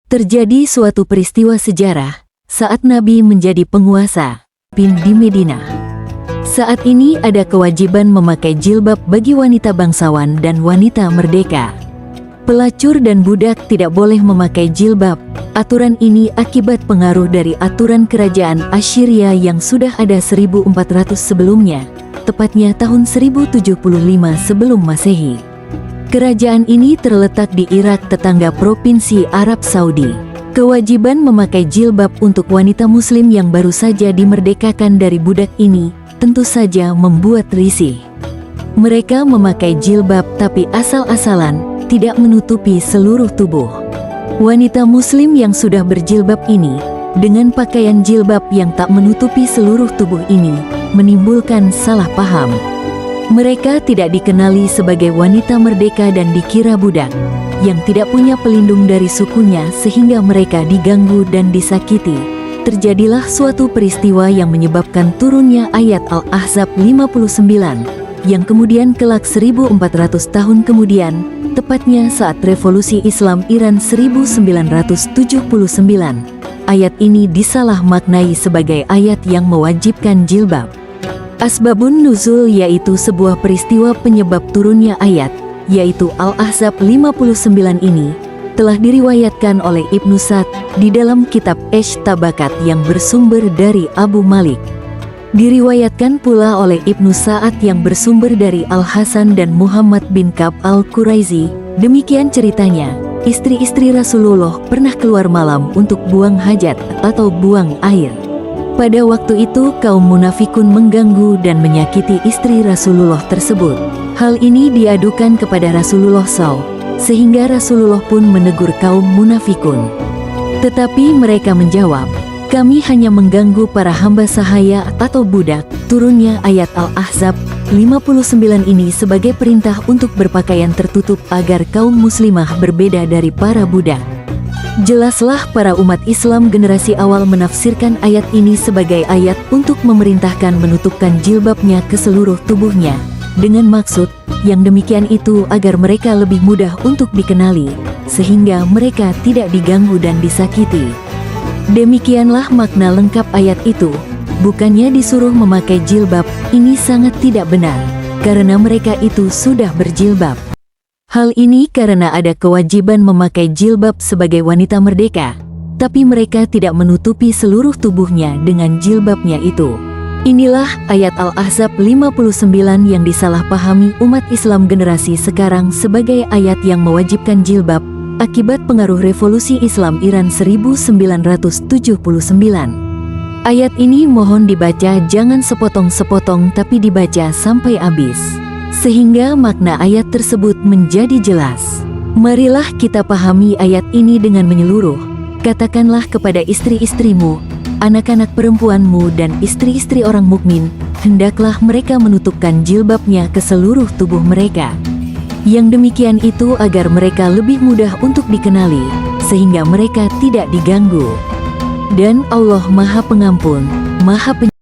Terjadi suatu peristiwa sejarah saat Nabi menjadi penguasa di Madinah. Saat ini ada kewajiban memakai jilbab bagi wanita bangsawan dan wanita merdeka. Pelacur dan budak tidak boleh memakai jilbab. Aturan ini akibat pengaruh dari aturan kerajaan Assyria yang sudah ada 1400 sebelumnya, tepatnya tahun 1075 sebelum Masehi. Kerajaan ini terletak di Irak, tetangga Provinsi Arab Saudi. Kewajiban memakai jilbab untuk wanita muslim yang baru saja dimerdekakan dari budak ini tentu saja membuat risih. Mereka memakai jilbab tapi asal-asalan, tidak menutupi seluruh tubuh. Wanita muslim yang sudah berjilbab ini, dengan pakaian jilbab yang tak menutupi seluruh tubuh ini, menimbulkan salah paham. Mereka tidak dikenali sebagai wanita merdeka dan dikira budak, yang tidak punya pelindung dari sukunya sehingga mereka diganggu dan disakiti. Terjadilah suatu peristiwa yang menyebabkan turunnya ayat Al-Ahzab 59, yang kemudian kelak 1400 tahun kemudian, tepatnya saat Revolusi Islam Iran 1979. Ayat ini disalah maknai sebagai ayat yang mewajibkan jilbab. Asbabun nuzul yaitu sebuah peristiwa penyebab turunnya ayat, yaitu Al-Ahzab 59 ini, telah diriwayatkan oleh Ibnu Sa'd di dalam kitab Tabakat yang bersumber dari Abu Malik. Diriwayatkan pula oleh Ibnu Sa'ad yang bersumber dari Al-Hasan dan Muhammad bin Ka'b Al-Quraizi. Demikian ceritanya, istri-istri Rasulullah pernah keluar malam untuk buang hajat atau buang air. Pada waktu itu kaum munafikun mengganggu dan menyakiti istri Rasulullah tersebut. Hal ini diadukan kepada Rasulullah SAW, sehingga Rasulullah pun menegur kaum munafikun. Tetapi mereka menjawab, kami hanya mengganggu para hamba sahaya atau budak. Turunnya ayat Al-Ahzab 59 ini sebagai perintah untuk berpakaian tertutup agar kaum muslimah berbeda dari para budak. Jelaslah para umat Islam generasi awal menafsirkan ayat ini sebagai ayat untuk memerintahkan menutupkan jilbabnya ke seluruh tubuhnya, dengan maksud yang demikian itu agar mereka lebih mudah untuk dikenali, sehingga mereka tidak diganggu dan disakiti. Demikianlah makna lengkap ayat itu. Bukannya disuruh memakai jilbab, ini sangat tidak benar, karena mereka itu sudah berjilbab. Hal ini karena ada kewajiban memakai jilbab sebagai wanita merdeka, tapi mereka tidak menutupi seluruh tubuhnya dengan jilbabnya itu. Inilah ayat Al-Ahzab 59 yang disalahpahami umat Islam generasi sekarang sebagai ayat yang mewajibkan jilbab, akibat pengaruh Revolusi Islam Iran 1979. Ayat ini mohon dibaca jangan sepotong-sepotong tapi dibaca sampai habis, sehingga makna ayat tersebut menjadi jelas. Marilah kita pahami ayat ini dengan menyeluruh. Katakanlah kepada istri-istrimu, anak-anak perempuanmu dan istri-istri orang mukmin, hendaklah mereka menutupkan jilbabnya ke seluruh tubuh mereka. Yang demikian itu agar mereka lebih mudah untuk dikenali, sehingga mereka tidak diganggu. Dan Allah Maha Pengampun, Maha Penyayang.